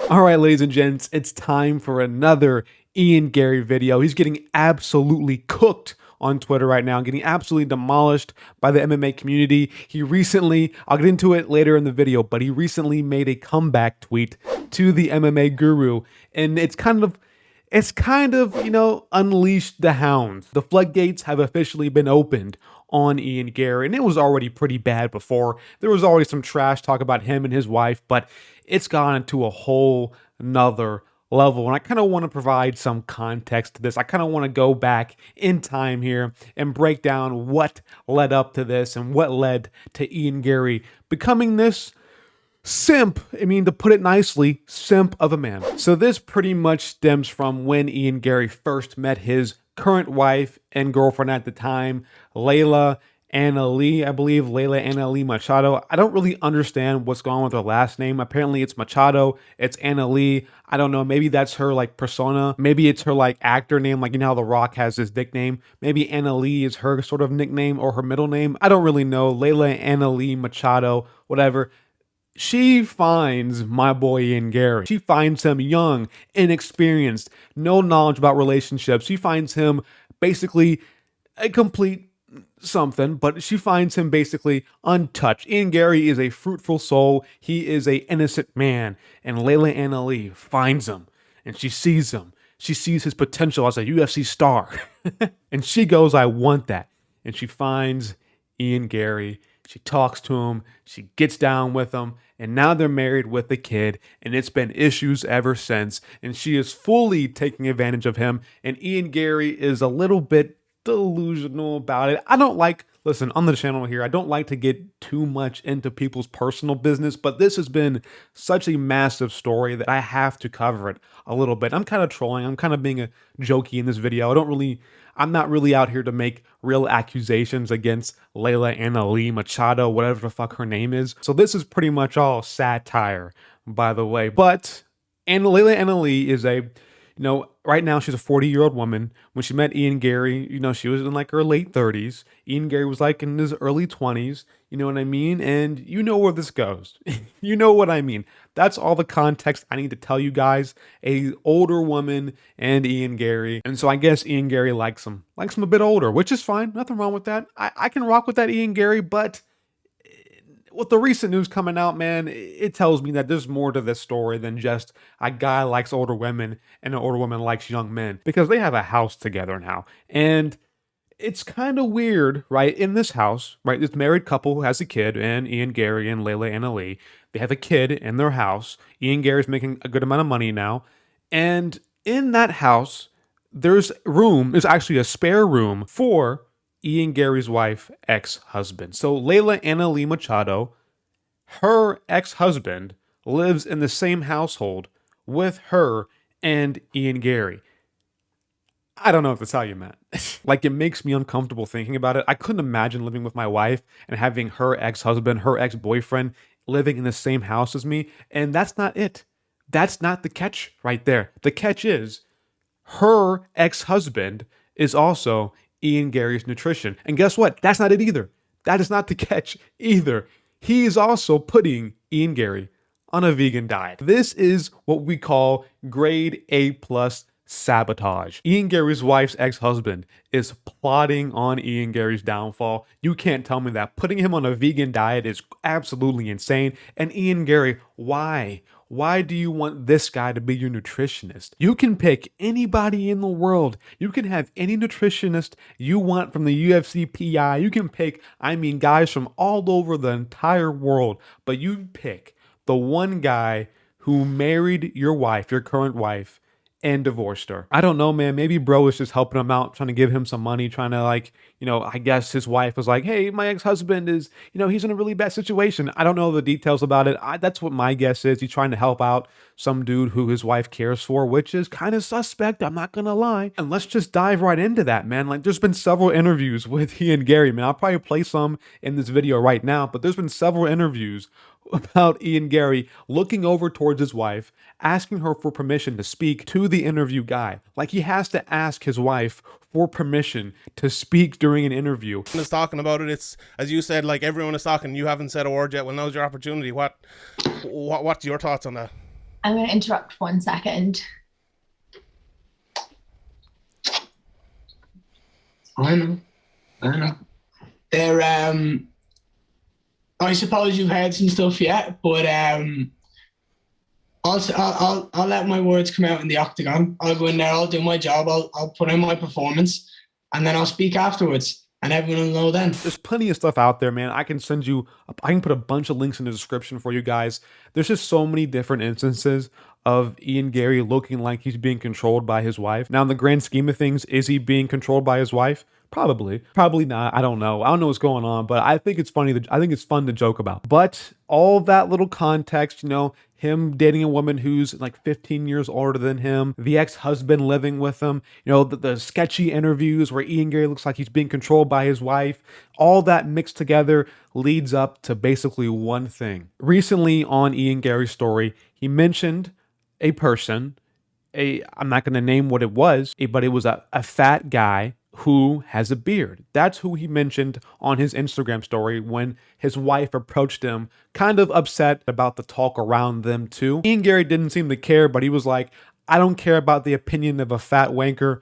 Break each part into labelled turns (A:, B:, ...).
A: All right, ladies and gents, it's time for another Ian Garry video. He's getting absolutely cooked on Twitter right now, getting absolutely demolished by the MMA community. He recently, I'll get into it later in the video, but he recently made a comeback tweet to the MMA Guru, and it's kind of, unleashed the hounds. The floodgates have officially been opened on Ian Garry, and it was already pretty bad before. There was already some trash talk about him and his wife, but it's gone into a whole nother level. And I kind of want to provide some context to this. I kind of want to go back in time here and break down what led up to this and what led to Ian Garry becoming this simp, to put it nicely, simp of a man. So this pretty much stems from when Ian Garry first met his current wife and girlfriend at the time, Layla Anna Lee, I believe, Layla Anna Lee Machado. I don't really understand what's going on with her last name. Apparently it's Machado, it's Anna Lee. I don't know, maybe that's her like persona. Maybe it's her like actor name, like you know how The Rock has his nickname. Maybe Anna Lee is her sort of nickname or her middle name. I don't really know. Layla Anna Lee Machado, whatever. She finds my boy Ian Garry. She finds him young, inexperienced, no knowledge about relationships. She finds him basically a complete something, but she finds him basically untouched. Ian Garry is a fruitful soul. He is a innocent man. And Layla Anna Lee finds him and she sees him. She sees his potential as a UFC star. And she goes, I want that. And she finds Ian Garry. She talks to him, she gets down with him, and now they're married with a kid, and it's been issues ever since, and she is fully taking advantage of him, and Ian Garry is a little bit delusional about it. Listen, on the channel here, I don't like to get too much into people's personal business, but this has been such a massive story that I have to cover it a little bit. I'm kind of trolling, I'm kind of being a jokey in this video. I'm not really out here to make real accusations against Layla Anna Lee Machado, whatever the fuck her name is. So this is pretty much all satire, by the way. But Layla Anna Lee is right now she's a 40-year-old woman. When she met Ian Garry, she was in like her late 30s. Ian Garry was like in his early 20s. You know what I mean? And you know where this goes. You know what I mean. That's all the context I need to tell you guys. A older woman and Ian Garry. And so I guess Ian Garry likes him. Likes him a bit older, which is fine. Nothing wrong with that. I can rock with that Ian Garry, but with the recent news coming out, man, it tells me that there's more to this story than just a guy likes older women and an older woman likes young men, because they have a house together now. And it's kind of weird, right? In this house, right, this married couple who has a kid, and Ian Garry and Layla Anna Lee, they have a kid in their house. Ian Garry's making a good amount of money now. And in that house, there's actually a spare room for Ian Garry's wife, ex-husband. So Layla Anna Lee Machado, her ex-husband, lives in the same household with her and Ian Garry. I don't know what to tell you, man. Like, it makes me uncomfortable thinking about it. I couldn't imagine living with my wife and having her ex-husband, her ex-boyfriend living in the same house as me. And that's not it. That's not the catch right there. The catch is her ex-husband is also Ian Garry's nutrition. And guess what? That's not it either. That is not the catch either. He is also putting Ian Garry on a vegan diet. This is what we call grade A+ sabotage. Ian Garry's wife's ex-husband is plotting on Ian Garry's downfall. You can't tell me that. Putting him on a vegan diet is absolutely insane. And Ian Garry, why? Why do you want this guy to be your nutritionist? You can pick anybody in the world. You can have any nutritionist you want from the UFC PI. You can pick, guys from all over the entire world. But you pick the one guy who married your wife, your current wife, and divorced her. I don't know, man. Maybe bro is just helping him out, trying to give him some money, trying to I guess his wife was like, hey, my ex-husband is, he's in a really bad situation. I don't know the details about it. That's what my guess is. He's trying to help out some dude who his wife cares for, which is kind of suspect. I'm not going to lie. And let's just dive right into that, man. Like, there's been several interviews with Ian Garry, man. I'll probably play some in this video right now, but there's been several interviews about Ian Garry looking over towards his wife, asking her for permission to speak to the interview guy. Like, he has to ask his wife for permission to speak during an interview.
B: Is talking about it. It's, as you said, like, everyone is talking. You haven't said a word yet. Well, now's your opportunity. What's your thoughts on that?
C: I'm going to interrupt 1 second.
D: I know. I know. They're, I suppose you've heard some stuff yet, but I'll let my words come out in the octagon. I'll go in there, I'll do my job, I'll put in my performance, and then I'll speak afterwards, and everyone will know then.
A: There's plenty of stuff out there, man. I can put a bunch of links in the description for you guys. There's just so many different instances of Ian Garry looking like he's being controlled by his wife. Now, in the grand scheme of things, is he being controlled by his wife? Probably. Probably not. I don't know. I don't know what's going on, but I think it's funny. I think it's fun to joke about. But all that little context, him dating a woman who's like 15 years older than him, the ex-husband living with him, the sketchy interviews where Ian Garry looks like he's being controlled by his wife, all that mixed together leads up to basically one thing. Recently on Ian Garry's story, he mentioned a person, I'm not going to name what it was, but it was a fat guy who has a beard. That's who he mentioned on his Instagram story when his wife approached him, kind of upset about the talk around them too. Ian Garry didn't seem to care, but he was like, I don't care about the opinion of a fat wanker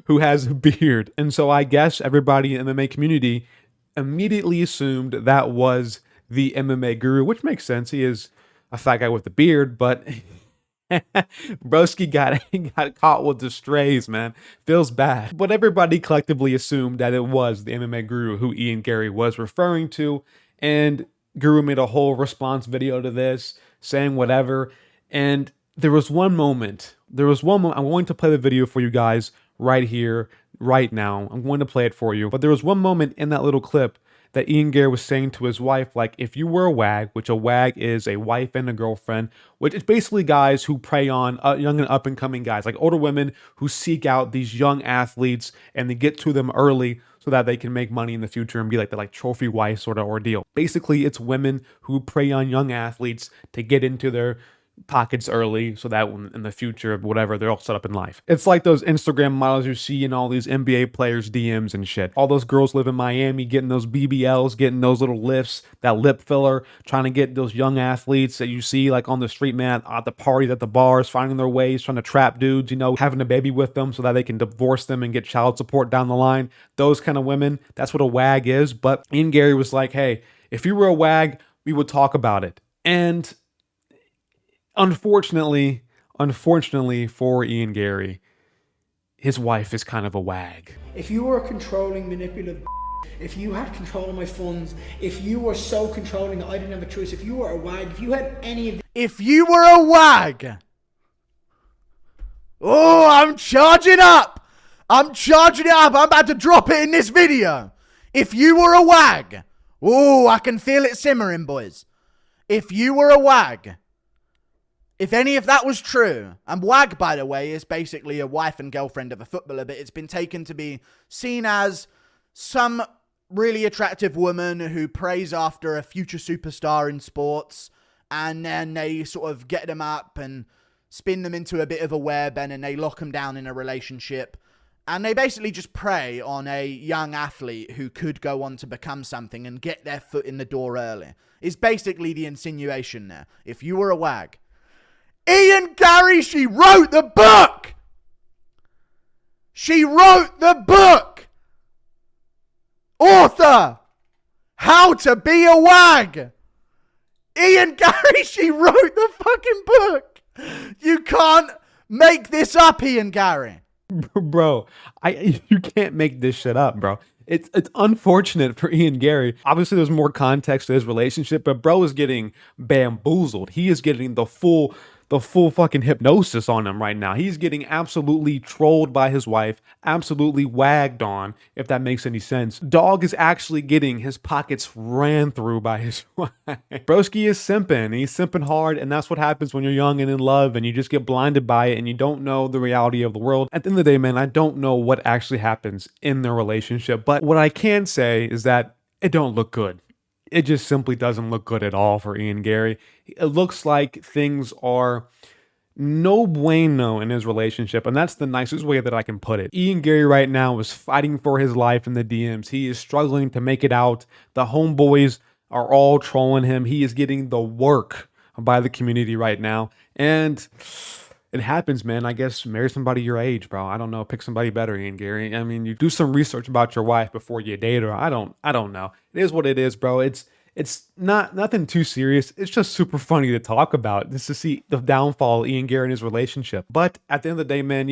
A: who has a beard. And so I guess everybody in the MMA community immediately assumed that was the MMA Guru, which makes sense. He is a fat guy with a beard, but broski got caught with the strays, man. Feels bad. But everybody collectively assumed that it was the MMA Guru who Ian Garry was referring to, and Guru made a whole response video to this, saying whatever. And there was one moment. I'm going to play the video for you guys right here, right now. I'm going to play it for you. But there was one moment in that little clip that Ian Garry was saying to his wife, like, if you were a wag, which a wag is a wife and a girlfriend, which is basically guys who prey on young and up-and-coming guys, like older women who seek out these young athletes and they get to them early so that they can make money in the future and be like the trophy wife sort of ordeal. Basically, it's women who prey on young athletes to get into their pockets early so that when in the future of whatever they're all set up in life. It's like those Instagram models you see in all these NBA players DMs and shit. All those girls live in Miami getting those BBLs, getting those little lifts, that lip filler, trying to get those young athletes that you see like on the street, man, at the parties, at the bars, finding their ways, trying to trap dudes, having a baby with them so that they can divorce them and get child support down the line. Those kind of women, that's what a wag is. But Ian Garry was like, hey, if you were a wag, we would talk about it. And Unfortunately for Ian Garry, his wife is kind of a wag.
D: If you were a controlling, manipulative, if you had control of my funds, if you were so controlling that I didn't have a choice, if you were a wag, if you had any of
E: If you were a wag. Oh, I'm charging up. I'm about to drop it in this video. If you were a wag. Oh, I can feel it simmering, boys. If you were a wag. If any of that was true, and wag, by the way, is basically a wife and girlfriend of a footballer, but it's been taken to be seen as some really attractive woman who prays after a future superstar in sports, and then they sort of get them up and spin them into a bit of a web, and then they lock them down in a relationship, and they basically just prey on a young athlete who could go on to become something and get their foot in the door early, is basically the insinuation there. If you were a wag. Ian Garry, she wrote the book. She wrote the book. Author, How to Be a Wag. Ian Garry, she wrote the fucking book. You can't make this up, Ian Garry.
A: Bro, you can't make this shit up, bro. It's unfortunate for Ian Garry. Obviously, there's more context to his relationship, but bro is getting bamboozled. He is getting the full fucking hypnosis on him right now. He's getting absolutely trolled by his wife, absolutely wagged on, if that makes any sense. Dog is actually getting his pockets ran through by his wife. Broski is simping. He's simping hard, and that's what happens when you're young and in love, and you just get blinded by it, and you don't know the reality of the world. At the end of the day, man, I don't know what actually happens in their relationship, but what I can say is that it don't look good. It just simply doesn't look good at all for Ian Garry. It looks like things are no bueno in his relationship, and that's the nicest way that I can put it. Ian Garry right now is fighting for his life in the DMs. He is struggling to make it out. The homeboys are all trolling him. He is getting the work by the community right now. And it happens, man. I guess marry somebody your age, bro. I don't know. Pick somebody better, Ian Gary. I mean, you do some research about your wife before you date her. I don't know. It is what it is, bro. It's not nothing too serious. It's just super funny to talk about, just to see the downfall of Ian Garry and his relationship. But at the end of the day, man,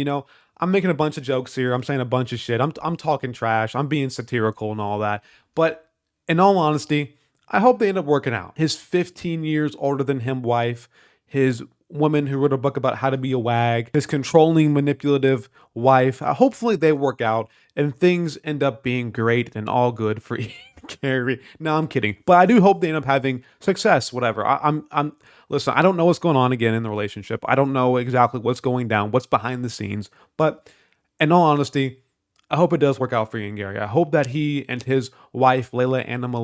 A: I'm making a bunch of jokes here. I'm saying a bunch of shit. I'm talking trash. I'm being satirical and all that. But in all honesty, I hope they end up working out. His 15 years older than him wife, his woman who wrote a book about how to be a wag, his controlling, manipulative wife. Hopefully they work out and things end up being great and all good for Ian Garry. No, I'm kidding. But I do hope they end up having success, whatever. Listen, I don't know what's going on again in the relationship. I don't know exactly what's going down, what's behind the scenes. But in all honesty, I hope it does work out for Ian Garry. I hope that he and his wife, Layla Anna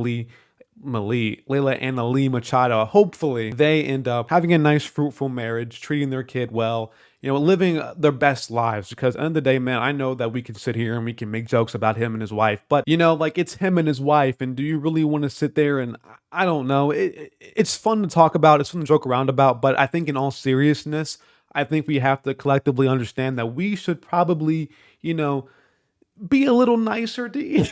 A: Lee Machado, hopefully they end up having a nice, fruitful marriage, treating their kid well, living their best lives. Because at the end of the day, man, I know that we can sit here and we can make jokes about him and his wife, but it's him and his wife. And do you really want to sit there? And I don't know. It's fun to talk about. It's fun to joke around about. But I think in all seriousness, I think we have to collectively understand that we should probably, be a little nicer to Ian.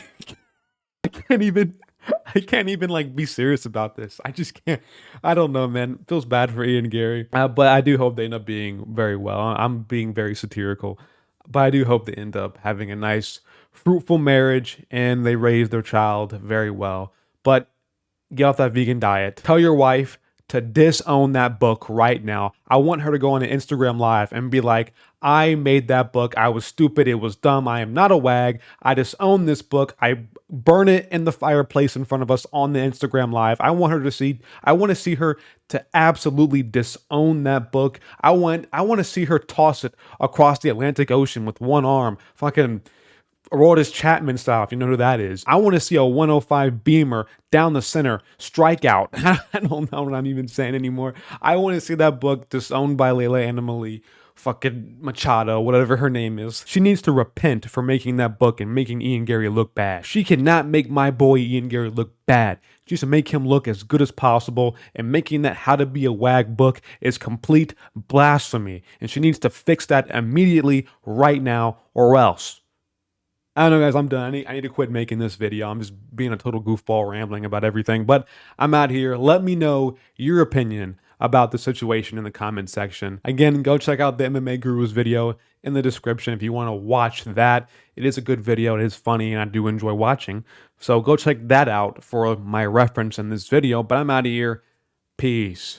A: I can't even like be serious about this. I just can't. I don't know, man. It feels bad for Ian Garry. But I do hope they end up being very well. I'm being very satirical. But I do hope they end up having a nice, fruitful marriage and they raise their child very well. But get off that vegan diet. Tell your wife to disown that book right now. I want her to go on an Instagram live and be like, I made that book. I was stupid. It was dumb. I am not a wag. I disown this book. I burn it in the fireplace in front of us on the Instagram live. I want to see her to absolutely disown that book. I want to see her toss it across the Atlantic Ocean with one arm. Fucking Aroldis Chapman style, if you know who that is. I want to see a 105 Beamer down the center, strikeout. I don't know what I'm even saying anymore. I want to see that book disowned by Layla Anna fucking Machado, whatever her name is. She needs to repent for making that book and making Ian Garry look bad. She cannot make my boy Ian Garry look bad. She needs to make him look as good as possible, and making that How to Be a Wag book is complete blasphemy. And she needs to fix that immediately right now or else. I don't know, guys, I'm done. I need to quit making this video. I'm just being a total goofball rambling about everything. But I'm out here. Let me know your opinion about the situation in the comment section. Again, go check out the MMA Guru's video in the description if you want to watch that. It is a good video. It is funny, and I do enjoy watching. So go check that out for my reference in this video. But I'm out of here. Peace.